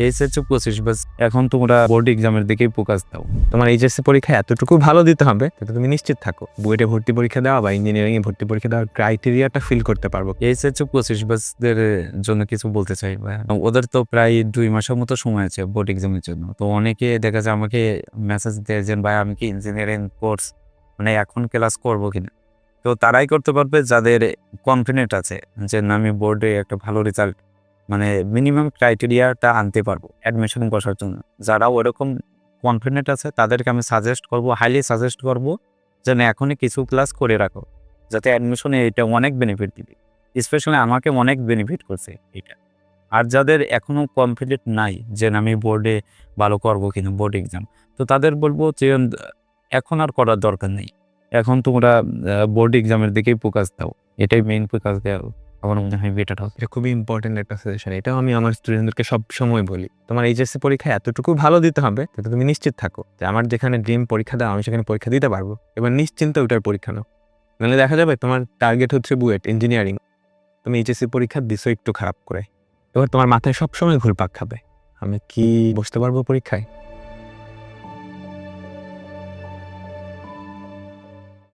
HSC 25 বাস এখন তোমরা board এক্সামের দিকেই ফোকাস দাও। তোমার এইচএসসি পরীক্ষা এতটুকু ভালো দিতে হবে যাতে তুমি নিশ্চিত থাকো বুয়েটে ভর্তি পরীক্ষা দেওয়া বা ইঞ্জিনিয়ারিং এ ভর্তি পরীক্ষা দেওয়ার ক্রাইটেরিয়াটা ফিল করতে পারবো। এইচএসসি 25 বাসদের জন্য কিছু বলতে চাই ভাই। ওদের তো প্রায় 2 মাসের মতো সময় আছে বোর্ড এক্সামের জন্য। তো অনেকে দেখা যায় আমাকে মেসেজ দেয় যে ভাই আমি কি ইঞ্জিনিয়ারিং কোর্স মানে এখন ক্লাস করবো কিনা। তো তারাই করতে পারবে যাদের কনফিডেন্ট আছে যে না আমি বোর্ডে একটা ভালো রেজাল্ট মানে মিনিমাম ক্রাইটেরিয়াটা আনতে পারবো অ্যাডমিশন বসার জন্য। যারা ওরকম কনফিডেন্ট আছে তাদেরকে আমি সাজেস্ট করব, হাইলি সাজেস্ট করব যে না এখনই কিছু ক্লাস করে রাখো, যাতে অ্যাডমিশনে এটা অনেক বেনিফিট দিবে। স্পেশালি আমাকে অনেক বেনিফিট করছে এটা। আর যাদের এখনও কনফিডেন্ট নাই যে না আমি বোর্ডে ভালো করবো কিনা বোর্ড এক্সাম, তো তাদের বলবো যে এখন আর করার দরকার নেই। এখন তোমরা বোর্ড এক্সামের দিকেই ফোকাস দাও। এটাই মেইন ফোকাস দেওয়া আমার মনে হয় বেটার হবে। এটা খুবই ইম্পর্টেন্ট একটা সাজেশন। এটাও আমি আমার স্টুডেন্টদেরকে সবসময় বলি। তোমার এইচএসসি পরীক্ষা এতটুকু ভালো দিতে হবে যাতে তুমি নিশ্চিত থাকো যে আমার যেখানে ড্রিম পরীক্ষা দাও আমি সেখানে পরীক্ষা দিতে পারবো। এবার নিশ্চিন্তে ওটার পরীক্ষা নাও। নাহলে দেখা যাবে তোমার টার্গেট হচ্ছে বুয়েট ইঞ্জিনিয়ারিং, তুমি এইচএসসি পরীক্ষা দিছো একটু খারাপ করে, এবার তোমার মাথায় সবসময় ঘুরপাক খাবে আমি কি বসতে পারবো পরীক্ষায়।